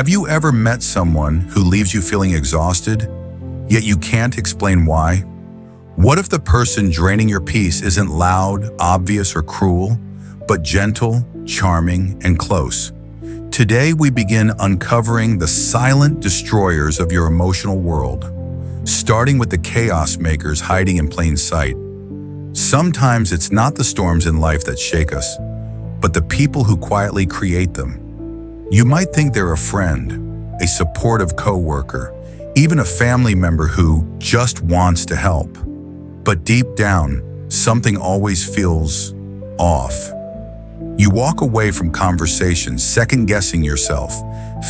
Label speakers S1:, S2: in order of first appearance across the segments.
S1: Have you ever met someone who leaves you feeling exhausted, yet you can't explain why? What if the person draining your peace isn't loud, obvious, or cruel, but gentle, charming, and close? Today we begin uncovering the silent destroyers of your emotional world, starting with the chaos makers hiding in plain sight. Sometimes it's not the storms in life that shake us, but the people who quietly create them. You might think they're a friend, a supportive coworker, even a family member who just wants to help. But deep down, something always feels off. You walk away from conversations second-guessing yourself,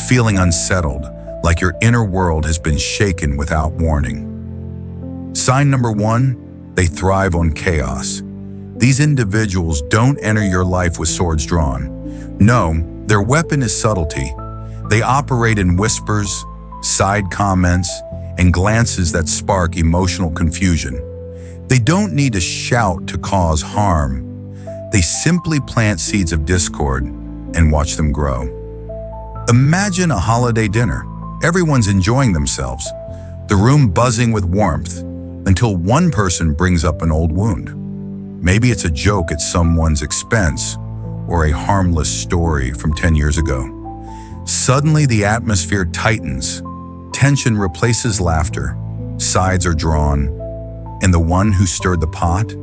S1: feeling unsettled, like your inner world has been shaken without warning. Sign number one, they thrive on chaos. These individuals don't enter your life with swords drawn. No, their weapon is subtlety. They operate in whispers, side comments, and glances that spark emotional confusion. They don't need to shout to cause harm. They simply plant seeds of discord and watch them grow. Imagine a holiday dinner. Everyone's enjoying themselves, the room buzzing with warmth, until one person brings up an old wound. Maybe it's a joke at someone's expense or a harmless story from 10 years ago. Suddenly the atmosphere tightens, tension replaces laughter, sides are drawn, and the one who stirred the pot,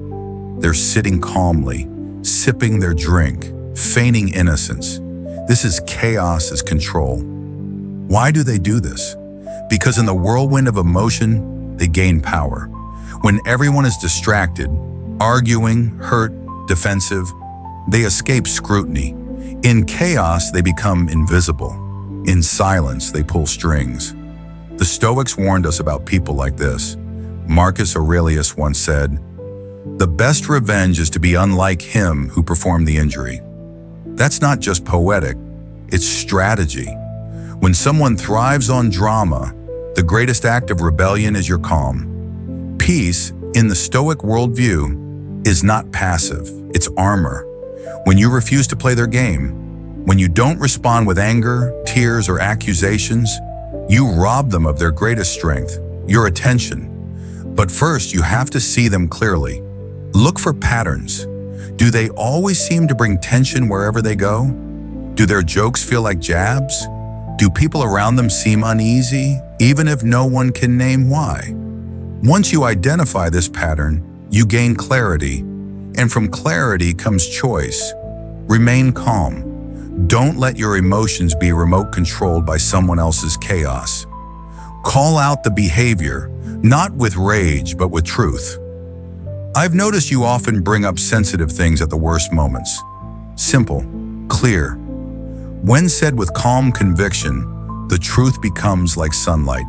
S1: they're sitting calmly, sipping their drink, feigning innocence. This is chaos as control. Why do they do this? Because in the whirlwind of emotion, they gain power. When everyone is distracted, arguing, hurt, defensive, they escape scrutiny. In chaos, they become invisible. In silence, they pull strings. The Stoics warned us about people like this. Marcus Aurelius once said, "The best revenge is to be unlike him who performed the injury." That's not just poetic, it's strategy. When someone thrives on drama, the greatest act of rebellion is your calm. Peace, in the Stoic worldview, is not passive, it's armor. When you refuse to play their game, when you don't respond with anger, tears, or accusations, you rob them of their greatest strength, your attention. But first, you have to see them clearly. Look for patterns. Do they always seem to bring tension wherever they go? Do their jokes feel like jabs? Do people around them seem uneasy, even if no one can name why? Once you identify this pattern, you gain clarity, and from clarity comes choice. Remain calm. Don't let your emotions be remote controlled by someone else's chaos. Call out the behavior, not with rage, but with truth. I've noticed you often bring up sensitive things at the worst moments. Simple, clear. When said with calm conviction, the truth becomes like sunlight,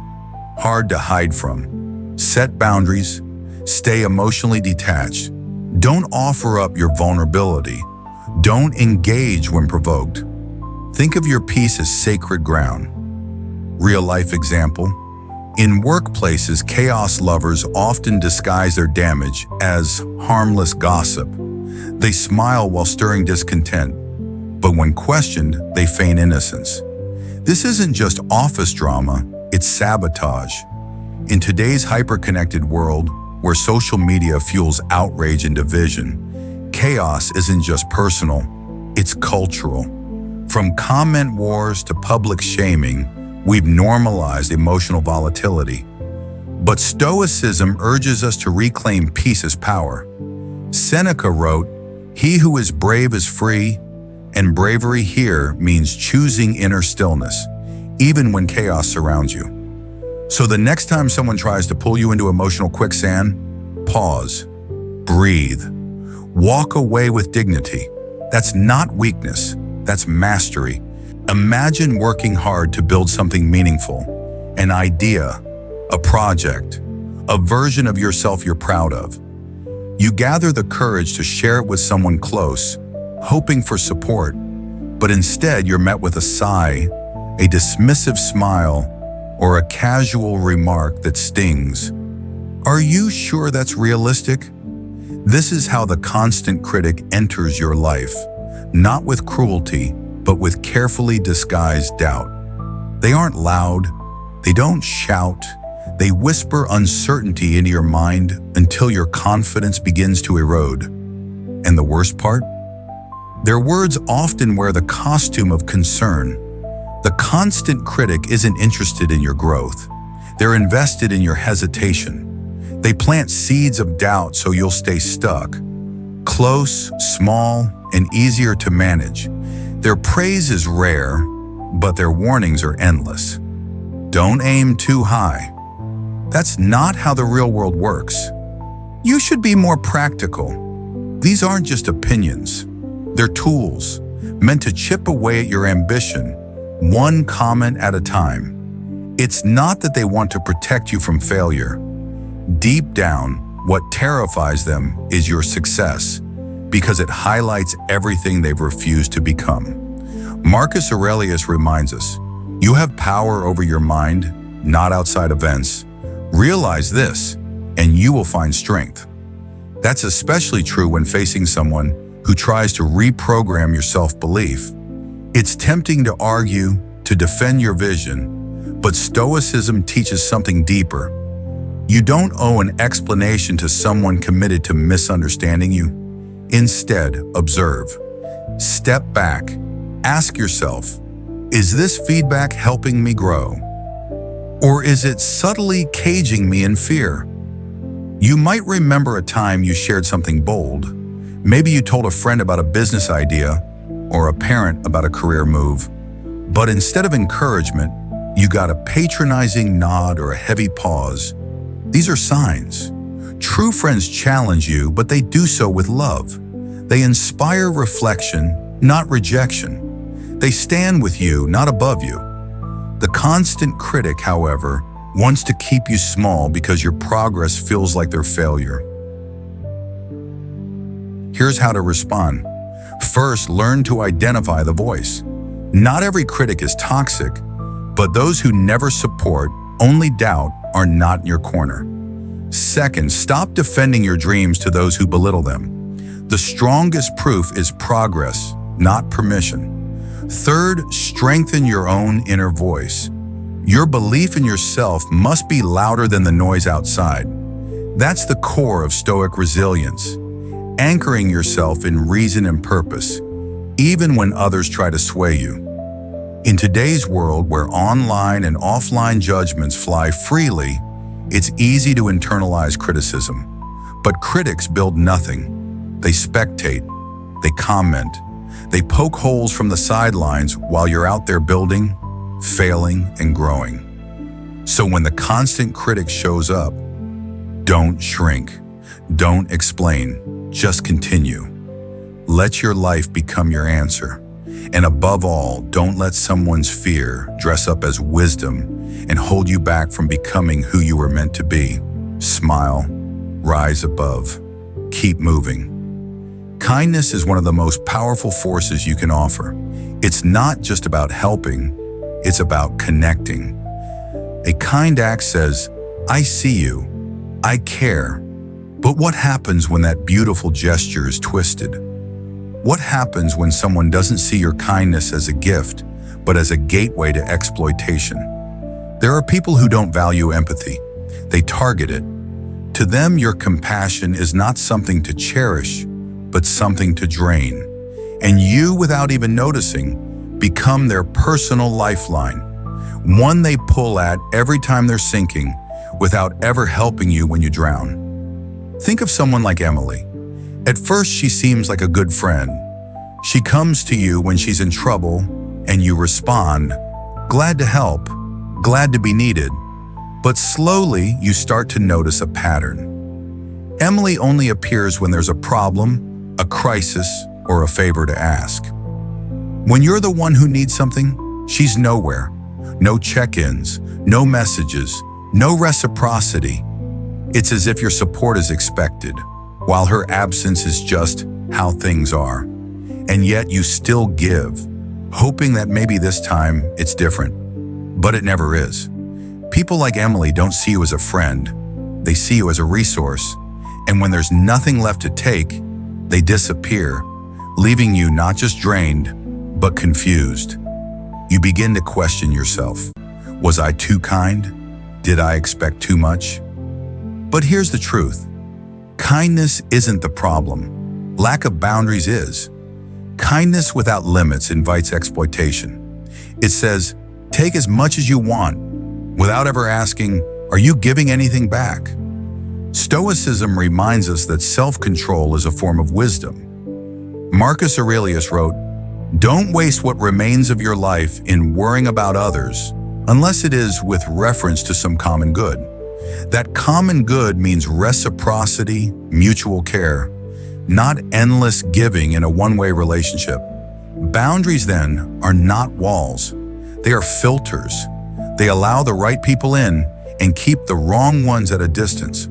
S1: hard to hide from. Set boundaries, stay emotionally detached. Don't offer up your vulnerability. Don't engage when provoked. Think of your peace as sacred ground. Real life example. In workplaces, chaos lovers often disguise their damage as harmless gossip. They smile while stirring discontent, but when questioned, they feign innocence. This isn't just office drama, it's sabotage. In today's hyper-connected world, where social media fuels outrage and division, chaos isn't just personal, it's cultural. From comment wars to public shaming, we've normalized emotional volatility. But Stoicism urges us to reclaim peace as power. Seneca wrote, "He who is brave is free," and bravery here means choosing inner stillness, even when chaos surrounds you. So the next time someone tries to pull you into emotional quicksand, pause, breathe, walk away with dignity. That's not weakness, that's mastery. Imagine working hard to build something meaningful, an idea, a project, a version of yourself you're proud of. You gather the courage to share it with someone close, hoping for support, but instead you're met with a sigh, a dismissive smile, or a casual remark that stings. Are you sure that's realistic? This is how the constant critic enters your life, not with cruelty, but with carefully disguised doubt. They aren't loud, they don't shout, they whisper uncertainty into your mind until your confidence begins to erode. And the worst part? Their words often wear the costume of concern. The constant critic isn't interested in your growth. They're invested in your hesitation. They plant seeds of doubt so you'll stay stuck. Close, small, and easier to manage. Their praise is rare, but their warnings are endless. Don't aim too high. That's not how the real world works. You should be more practical. These aren't just opinions. They're tools, meant to chip away at your ambition, one comment at a time. It's not that they want to protect you from failure. Deep down, what terrifies them is your success, because it highlights everything they've refused to become. Marcus Aurelius reminds us, you have power over your mind, not outside events. Realize this, and you will find strength. That's especially true when facing someone who tries to reprogram your self-belief. It's tempting to argue, to defend your vision, but Stoicism teaches something deeper. You don't owe an explanation to someone committed to misunderstanding you. Instead, observe. Step back. Ask yourself, is this feedback helping me grow? Or is it subtly caging me in fear? You might remember a time you shared something bold. Maybe you told a friend about a business idea or a parent about a career move. But instead of encouragement, you got a patronizing nod or a heavy pause. These are signs. True friends challenge you, but they do so with love. They inspire reflection, not rejection. They stand with you, not above you. The constant critic, however, wants to keep you small because your progress feels like their failure. Here's how to respond. First, learn to identify the voice. Not every critic is toxic, but those who never support, only doubt, are not in your corner. Second, stop defending your dreams to those who belittle them. The strongest proof is progress, not permission. Third, strengthen your own inner voice. Your belief in yourself must be louder than the noise outside. That's the core of Stoic resilience. Anchoring yourself in reason and purpose, even when others try to sway you. In today's world where online and offline judgments fly freely, it's easy to internalize criticism. But critics build nothing. They spectate, they comment, they poke holes from the sidelines while you're out there building, failing, and growing. So when the constant critic shows up, don't shrink, don't explain, just continue. Let your life become your answer. And above all, don't let someone's fear dress up as wisdom and hold you back from becoming who you were meant to be. Smile, rise above, keep moving. Kindness is one of the most powerful forces you can offer. It's not just about helping, it's about connecting. A kind act says, I see you, I care. But what happens when that beautiful gesture is twisted? What happens when someone doesn't see your kindness as a gift, but as a gateway to exploitation? There are people who don't value empathy. They target it. To them, your compassion is not something to cherish, but something to drain. And you, without even noticing, become their personal lifeline, one they pull at every time they're sinking, without ever helping you when you drown. Think of someone like Emily. At first, she seems like a good friend. She comes to you when she's in trouble, and you respond, glad to help, glad to be needed. But slowly, you start to notice a pattern. Emily only appears when there's a problem, a crisis, or a favor to ask. When you're the one who needs something, she's nowhere. No check-ins, no messages, no reciprocity. It's as if your support is expected, while her absence is just how things are. And yet you still give, hoping that maybe this time it's different. But it never is. People like Emily don't see you as a friend. They see you as a resource. And when there's nothing left to take, they disappear, leaving you not just drained, but confused. You begin to question yourself. Was I too kind? Did I expect too much? But here's the truth. Kindness isn't the problem. Lack of boundaries is. Kindness without limits invites exploitation. It says, take as much as you want, without ever asking, are you giving anything back? Stoicism reminds us that self-control is a form of wisdom. Marcus Aurelius wrote, don't waste what remains of your life in worrying about others, unless it is with reference to some common good. That common good means reciprocity, mutual care, not endless giving in a one-way relationship. Boundaries, then, are not walls. They are filters. They allow the right people in and keep the wrong ones at a distance.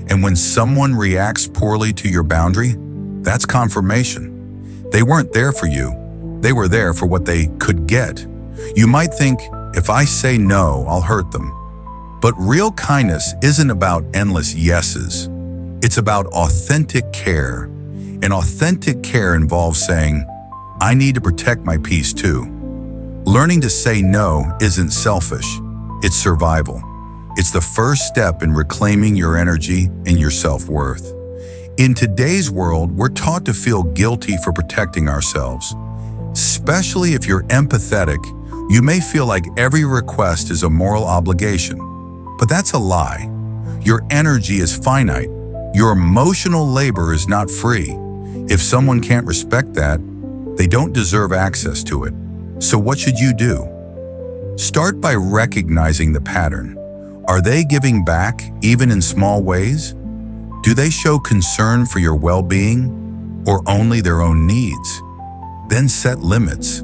S1: And when someone reacts poorly to your boundary, that's confirmation. They weren't there for you. They were there for what they could get. You might think, if I say no, I'll hurt them. But real kindness isn't about endless yeses. It's about authentic care. And authentic care involves saying, I need to protect my peace too. Learning to say no isn't selfish. It's survival. It's the first step in reclaiming your energy and your self-worth. In today's world, we're taught to feel guilty for protecting ourselves. Especially if you're empathetic, you may feel like every request is a moral obligation. But that's a lie. Your energy is finite. Your emotional labor is not free. If someone can't respect that, they don't deserve access to it. So what should you do? Start by recognizing the pattern. Are they giving back, even in small ways? Do they show concern for your well-being, or only their own needs? Then set limits.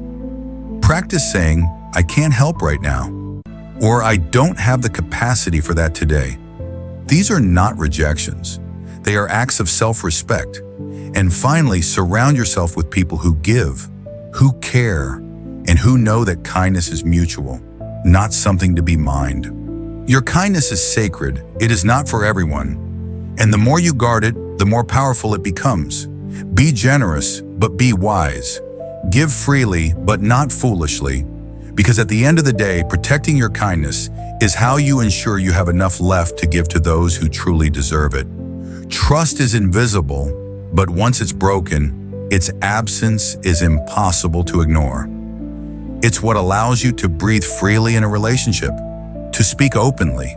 S1: Practice saying, I can't help right now, or I don't have the capacity for that today. These are not rejections. They are acts of self-respect. And finally, surround yourself with people who give, who care, and who know that kindness is mutual, not something to be mined. Your kindness is sacred. It is not for everyone. And the more you guard it, the more powerful it becomes. Be generous, but be wise. Give freely, but not foolishly. Because at the end of the day, protecting your kindness is how you ensure you have enough left to give to those who truly deserve it. Trust is invisible, but once it's broken, its absence is impossible to ignore. It's what allows you to breathe freely in a relationship, to speak openly,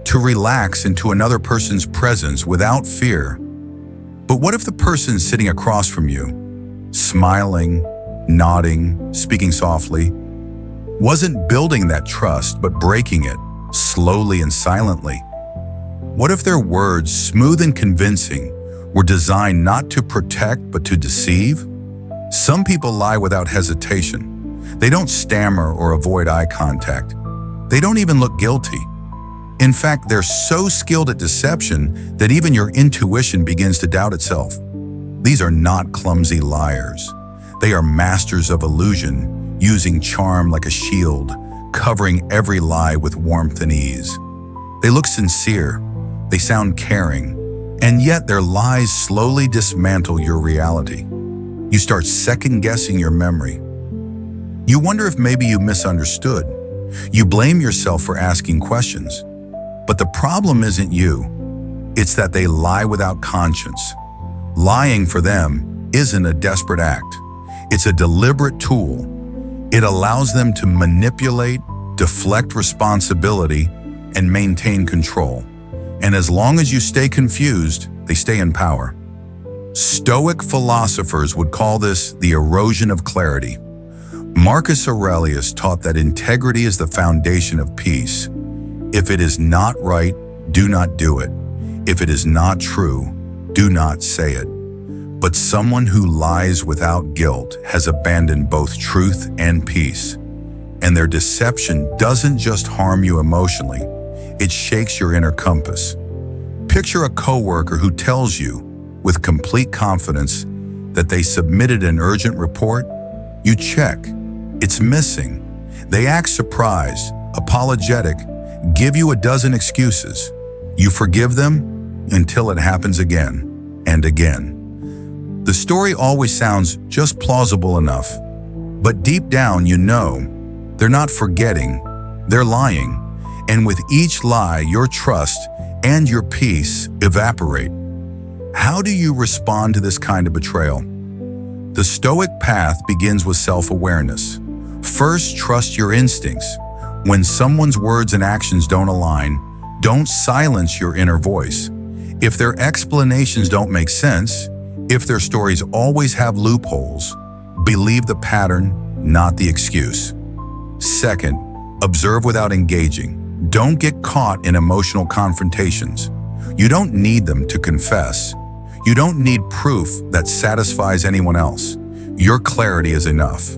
S1: to relax into another person's presence without fear. But what if the person sitting across from you, smiling, nodding, speaking softly, wasn't building that trust but breaking it, slowly and silently? What if their words, smooth and convincing, were designed not to protect but to deceive? Some people lie without hesitation. They don't stammer or avoid eye contact. They don't even look guilty. In fact, they're so skilled at deception that even your intuition begins to doubt itself. These are not clumsy liars. They are masters of illusion, using charm like a shield, covering every lie with warmth and ease. They look sincere, they sound caring, and yet their lies slowly dismantle your reality. You start second-guessing your memory. You wonder if maybe you misunderstood. You blame yourself for asking questions. But the problem isn't you. It's that they lie without conscience. Lying for them isn't a desperate act. It's a deliberate tool. It allows them to manipulate, deflect responsibility, and maintain control. And as long as you stay confused, they stay in power. Stoic philosophers would call this the erosion of clarity. Marcus Aurelius taught that integrity is the foundation of peace. If it is not right, do not do it. If it is not true, do not say it. But someone who lies without guilt has abandoned both truth and peace. And their deception doesn't just harm you emotionally, it shakes your inner compass. Picture a coworker who tells you, with complete confidence, that they submitted an urgent report. You check. It's missing. They act surprised, apologetic, give you a dozen excuses. You forgive them until it happens again and again. The story always sounds just plausible enough, but deep down you know They're not forgetting, they're lying. And with each lie, your trust and your peace evaporate. How do you respond to this kind of betrayal? The Stoic path begins with self-awareness. First, trust your instincts. When someone's words and actions don't align, don't silence your inner voice. If their explanations don't make sense, if their stories always have loopholes, believe the pattern, not the excuse. Second, observe without engaging. Don't get caught in emotional confrontations. You don't need them to confess. You don't need proof that satisfies anyone else. Your clarity is enough.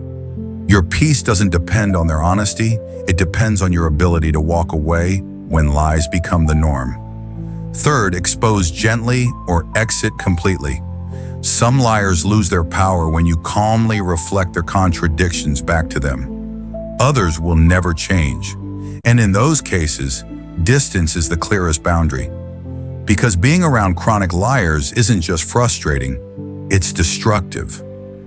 S1: Your peace doesn't depend on their honesty. It depends on your ability to walk away when lies become the norm. Third, expose gently or exit completely. Some liars lose their power when you calmly reflect their contradictions back to them. Others will never change. And in those cases, distance is the clearest boundary. Because being around chronic liars isn't just frustrating, it's destructive.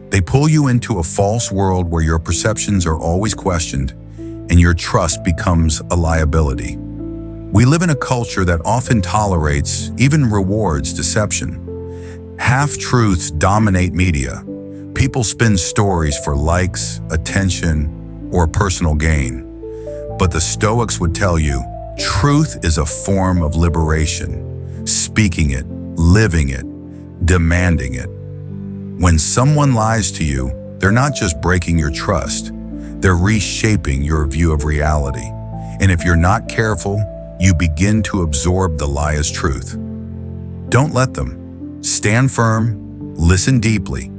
S1: They pull you into a false world where your perceptions are always questioned and your trust becomes a liability. We live in a culture that often tolerates, even rewards, deception. Half-truths dominate media. People spin stories for likes, attention, or personal gain. But the Stoics would tell you, truth is a form of liberation. Speaking it, living it, demanding it. When someone lies to you, they're not just breaking your trust, they're reshaping your view of reality. And if you're not careful, you begin to absorb the lie as truth. Don't let them. Stand firm, listen deeply,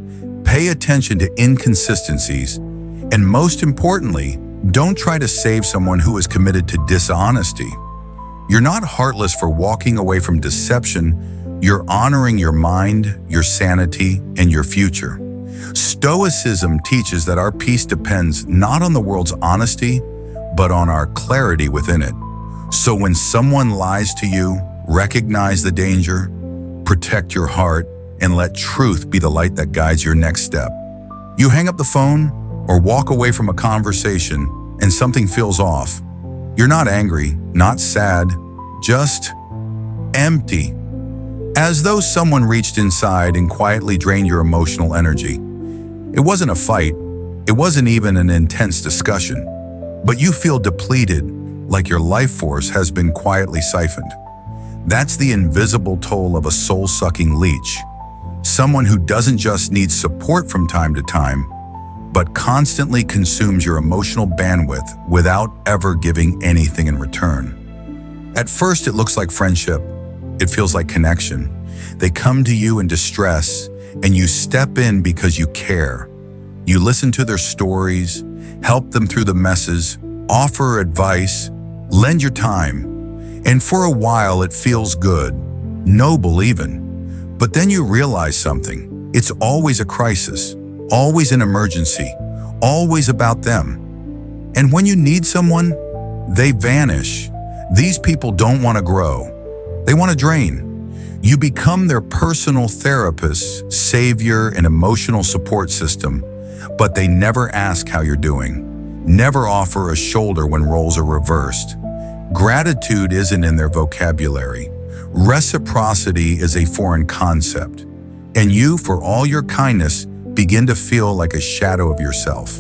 S1: pay attention to inconsistencies, and most importantly, don't try to save someone who is committed to dishonesty. You're not heartless for walking away from deception. You're honoring your mind, your sanity, and your future. Stoicism teaches that our peace depends not on the world's honesty, but on our clarity within it. So when someone lies to you, recognize the danger, protect your heart, and let truth be the light that guides your next step. You hang up the phone or walk away from a conversation and something feels off. You're not angry, not sad, just empty. As though someone reached inside and quietly drained your emotional energy. It wasn't a fight, it wasn't even an intense discussion, but you feel depleted, like your life force has been quietly siphoned. That's the invisible toll of a soul-sucking leech. Someone who doesn't just need support from time to time, but constantly consumes your emotional bandwidth without ever giving anything in return. At first, it looks like friendship. It feels like connection. They come to you in distress, and you step in because you care. You listen to their stories, help them through the messes, offer advice, lend your time. And for a while, it feels good, noble even. But then you realize something. It's always a crisis, always an emergency, always about them. And when you need someone, they vanish. These people don't want to grow. They want to drain. You become their personal therapist, savior, and emotional support system, but they never ask how you're doing, never offer a shoulder when roles are reversed. Gratitude isn't in their vocabulary. Reciprocity is a foreign concept. And you, for all your kindness, begin to feel like a shadow of yourself.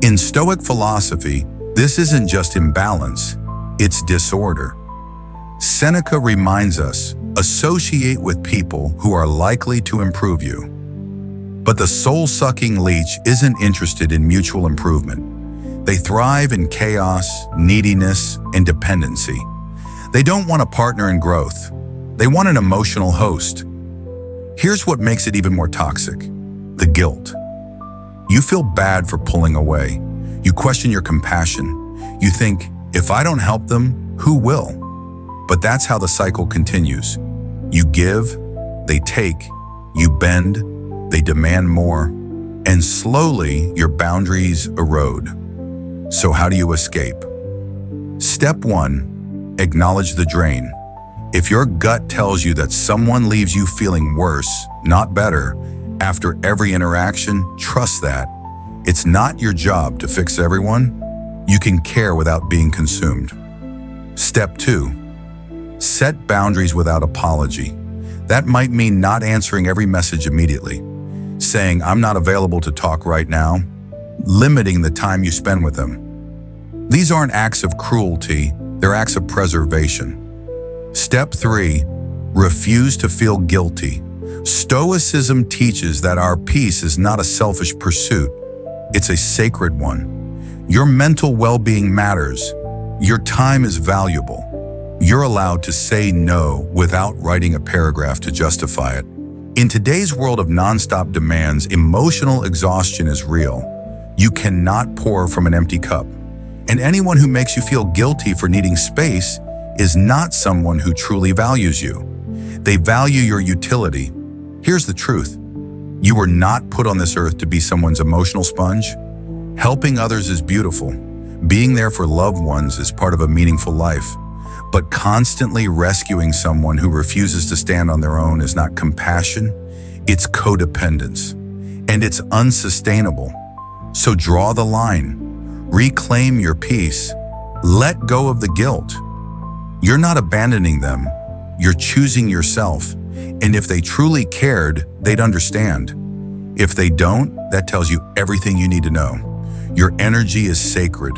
S1: In Stoic philosophy, this isn't just imbalance, it's disorder. Seneca reminds us, associate with people who are likely to improve you. But the soul-sucking leech isn't interested in mutual improvement. They thrive in chaos, neediness, and dependency. They don't want a partner in growth. They want an emotional host. Here's what makes it even more toxic: the guilt. You feel bad for pulling away. You question your compassion. You think, if I don't help them, who will? But that's how the cycle continues. You give, they take, you bend, they demand more, and slowly your boundaries erode. So how do you escape? Step 1, acknowledge the drain. If your gut tells you that someone leaves you feeling worse, not better, after every interaction, trust that. It's not your job to fix everyone. You can care without being consumed. Step 2. Set boundaries without apology. That might mean not answering every message immediately, saying, "I'm not available to talk right now," limiting the time you spend with them. These aren't acts of cruelty, they're acts of preservation. Step 3. Refuse to feel guilty. Stoicism teaches that our peace is not a selfish pursuit, it's a sacred one. Your mental well-being matters. Your time is valuable. You're allowed to say no without writing a paragraph to justify it. In today's world of nonstop demands, emotional exhaustion is real. You cannot pour from an empty cup. And anyone who makes you feel guilty for needing space is not someone who truly values you. They value your utility. Here's the truth. You were not put on this earth to be someone's emotional sponge. Helping others is beautiful. Being there for loved ones is part of a meaningful life. But constantly rescuing someone who refuses to stand on their own is not compassion, it's codependence. And it's unsustainable. So draw the line. Reclaim your peace. Let go of the guilt. You're not abandoning them. You're choosing yourself. And if they truly cared, they'd understand. If they don't, that tells you everything you need to know. Your energy is sacred.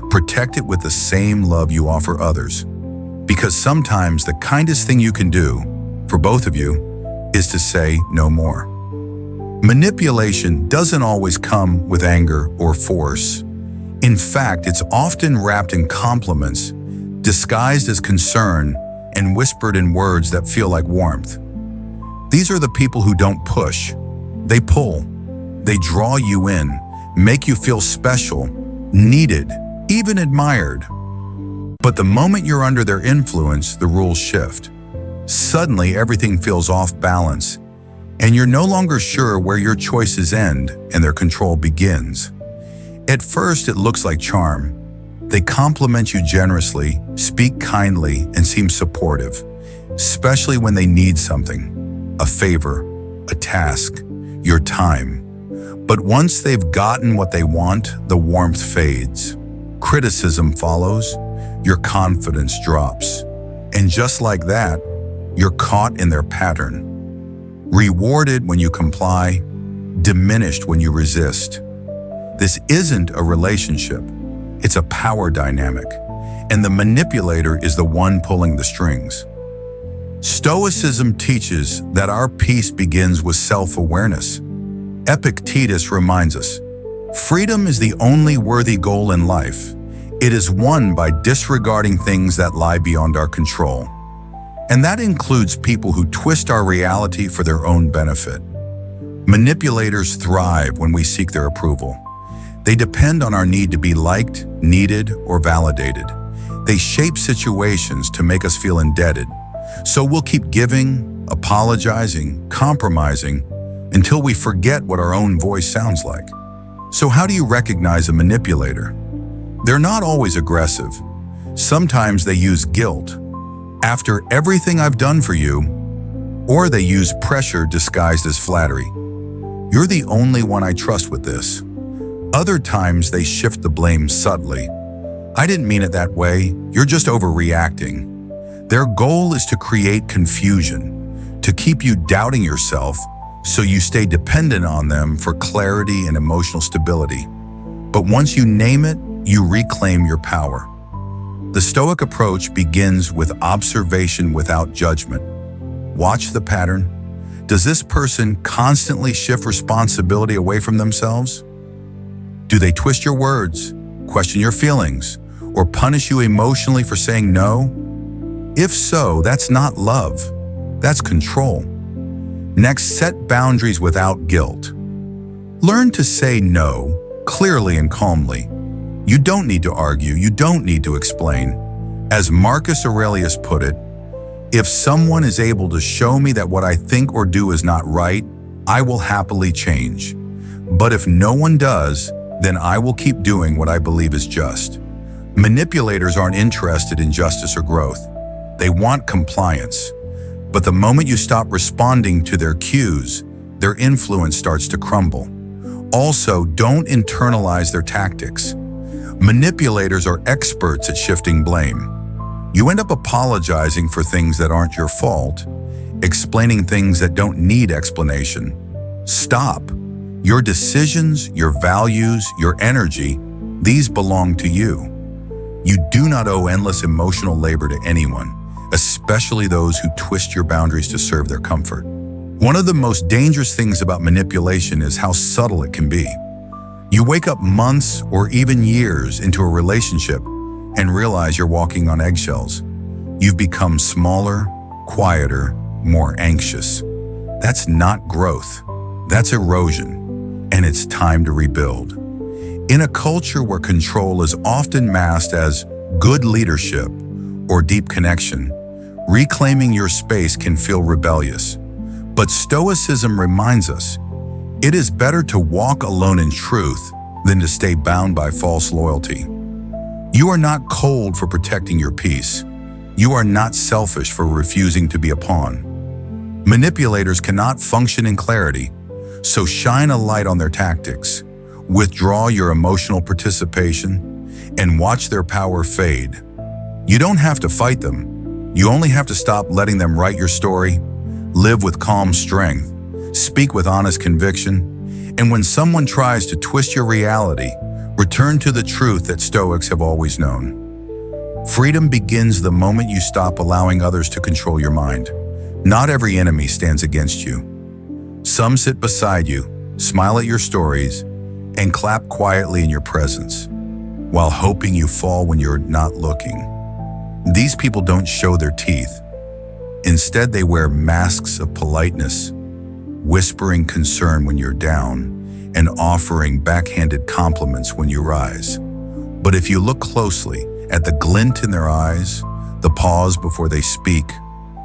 S1: Protect it with the same love you offer others. Because sometimes the kindest thing you can do, for both of you, is to say no more. Manipulation doesn't always come with anger or force. In fact, it's often wrapped in compliments, disguised as concern, and whispered in words that feel like warmth. These are the people who don't push. They pull. They draw you in, make you feel special, needed, even admired. But the moment you're under their influence, the rules shift. Suddenly, everything feels off balance, and you're no longer sure where your choices end and their control begins. At first, it looks like charm. They compliment you generously, speak kindly, and seem supportive, especially when they need something, a favor, a task, your time. But once they've gotten what they want, the warmth fades. Criticism follows, your confidence drops. And just like that, you're caught in their pattern. Rewarded when you comply, diminished when you resist. This isn't a relationship, it's a power dynamic, and the manipulator is the one pulling the strings. Stoicism teaches that our peace begins with self-awareness. Epictetus reminds us, freedom is the only worthy goal in life. It is won by disregarding things that lie beyond our control. And that includes people who twist our reality for their own benefit. Manipulators thrive when we seek their approval. They depend on our need to be liked, needed, or validated. They shape situations to make us feel indebted. So we'll keep giving, apologizing, compromising, until we forget what our own voice sounds like. So how do you recognize a manipulator? They're not always aggressive. Sometimes they use guilt. After everything I've done for you, or they use pressure disguised as flattery. You're the only one I trust with this. Other times they shift the blame subtly. I didn't mean it that way, you're just overreacting. Their goal is to create confusion, to keep you doubting yourself, so you stay dependent on them for clarity and emotional stability. But once you name it, you reclaim your power. The Stoic approach begins with observation without judgment. Watch the pattern. Does this person constantly shift responsibility away from themselves? Do they twist your words, question your feelings, or punish you emotionally for saying no? If so, that's not love. That's control. Next, set boundaries without guilt. Learn to say no clearly and calmly. You don't need to argue, you don't need to explain. As Marcus Aurelius put it, if someone is able to show me that what I think or do is not right, I will happily change. But if no one does, then I will keep doing what I believe is just. Manipulators aren't interested in justice or growth. They want compliance. But the moment you stop responding to their cues, their influence starts to crumble. Also, don't internalize their tactics. Manipulators are experts at shifting blame. You end up apologizing for things that aren't your fault, explaining things that don't need explanation. Stop. Your decisions, your values, your energy, these belong to you. You do not owe endless emotional labor to anyone, especially those who twist your boundaries to serve their comfort. One of the most dangerous things about manipulation is how subtle it can be. You wake up months or even years into a relationship and realize you're walking on eggshells. You've become smaller, quieter, more anxious. That's not growth. That's erosion, and it's time to rebuild. In a culture where control is often masked as good leadership or deep connection, reclaiming your space can feel rebellious. But Stoicism reminds us, it is better to walk alone in truth than to stay bound by false loyalty. You are not cold for protecting your peace. You are not selfish for refusing to be a pawn. Manipulators cannot function in clarity, so shine a light on their tactics. Withdraw your emotional participation and watch their power fade. You don't have to fight them. You only have to stop letting them write your story, live with calm strength, speak with honest conviction, and when someone tries to twist your reality, return to the truth that Stoics have always known. Freedom begins the moment you stop allowing others to control your mind. Not every enemy stands against you. Some sit beside you, smile at your stories, and clap quietly in your presence, while hoping you fall when you're not looking. These people don't show their teeth. Instead, they wear masks of politeness, whispering concern when you're down, and offering backhanded compliments when you rise. But if you look closely at the glint in their eyes, the pause before they speak,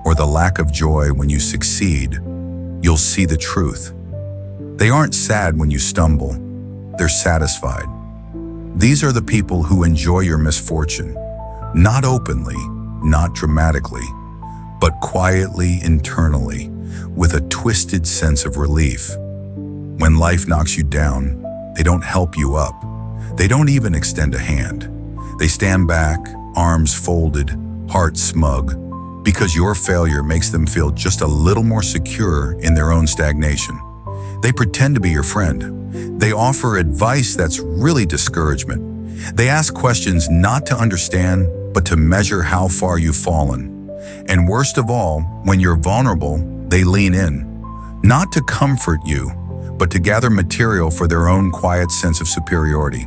S1: or the lack of joy when you succeed, you'll see the truth. They aren't sad when you stumble. They're satisfied. These are the people who enjoy your misfortune, not openly, not dramatically, but quietly, internally, with a twisted sense of relief. When life knocks you down, they don't help you up. They don't even extend a hand. They stand back, arms folded, heart smug, because your failure makes them feel just a little more secure in their own stagnation. They pretend to be your friend. They offer advice that's really discouragement. They ask questions not to understand, but to measure how far you've fallen. And worst of all, when you're vulnerable, they lean in, not to comfort you, but to gather material for their own quiet sense of superiority.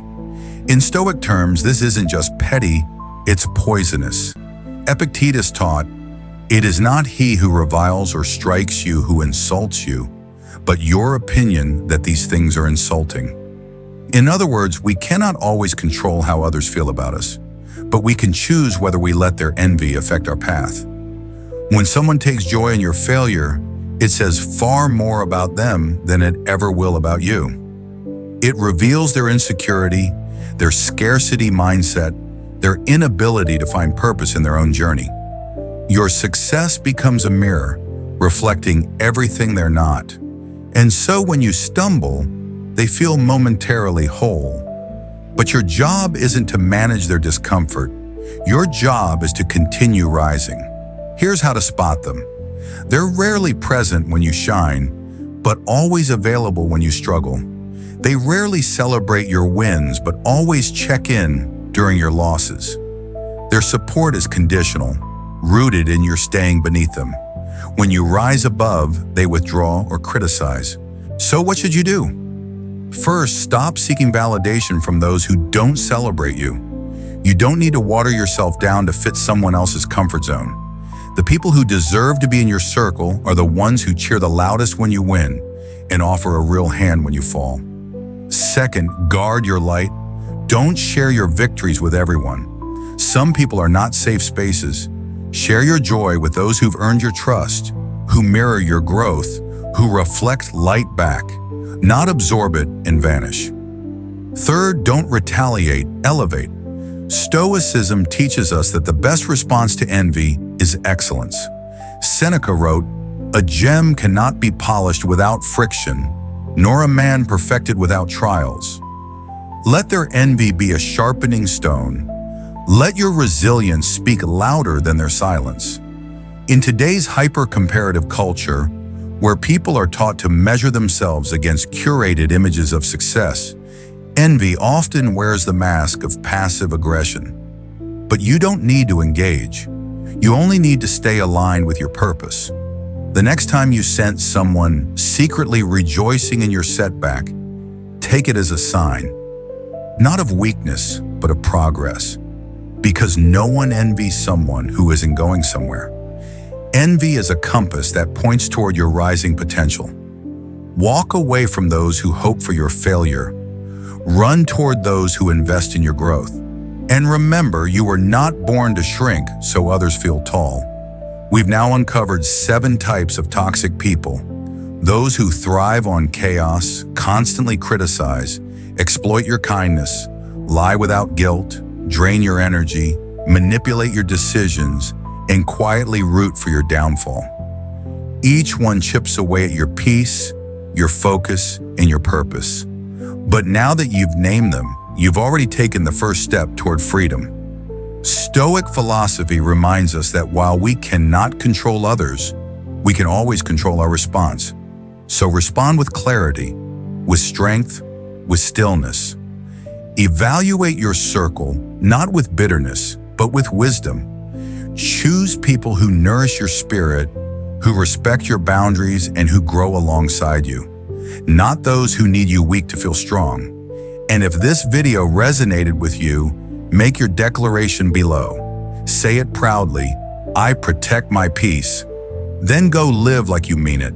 S1: In Stoic terms, this isn't just petty, it's poisonous. Epictetus taught, "It is not he who reviles or strikes you who insults you, but your opinion that these things are insulting." In other words, we cannot always control how others feel about us, but we can choose whether we let their envy affect our path. When someone takes joy in your failure, it says far more about them than it ever will about you. It reveals their insecurity, their scarcity mindset, their inability to find purpose in their own journey. Your success becomes a mirror, reflecting everything they're not. And so when you stumble, they feel momentarily whole. But your job isn't to manage their discomfort. Your job is to continue rising. Here's how to spot them. They're rarely present when you shine, but always available when you struggle. They rarely celebrate your wins, but always check in during your losses. Their support is conditional, rooted in your staying beneath them. When you rise above, they withdraw or criticize. So what should you do? First, stop seeking validation from those who don't celebrate you. You don't need to water yourself down to fit someone else's comfort zone. The people who deserve to be in your circle are the ones who cheer the loudest when you win and offer a real hand when you fall. Second, guard your light. Don't share your victories with everyone. Some people are not safe spaces. Share your joy with those who've earned your trust, who mirror your growth, who reflect light back, not absorb it and vanish. Third, don't retaliate, elevate. Stoicism teaches us that the best response to envy is excellence. Seneca wrote, "A gem cannot be polished without friction, nor a man perfected without trials." Let their envy be a sharpening stone. Let your resilience speak louder than their silence. In today's hyper-comparative culture, where people are taught to measure themselves against curated images of success, envy often wears the mask of passive aggression. But you don't need to engage. You only need to stay aligned with your purpose. The next time you sense someone secretly rejoicing in your setback, take it as a sign, not of weakness, but of progress. Because no one envies someone who isn't going somewhere. Envy is a compass that points toward your rising potential. Walk away from those who hope for your failure. Run toward those who invest in your growth. And remember, you were not born to shrink so others feel tall. We've now uncovered 7 types of toxic people. Those who thrive on chaos, constantly criticize, exploit your kindness, lie without guilt, drain your energy, manipulate your decisions, and quietly root for your downfall. Each one chips away at your peace, your focus, and your purpose. But now that you've named them, you've already taken the first step toward freedom. Stoic philosophy reminds us that while we cannot control others, we can always control our response. So respond with clarity, with strength, with stillness. Evaluate your circle, not with bitterness, but with wisdom. Choose people who nourish your spirit, who respect your boundaries, and who grow alongside you, not those who need you weak to feel strong. And if this video resonated with you, make your declaration below. Say it proudly, I protect my peace. Then go live like you mean it.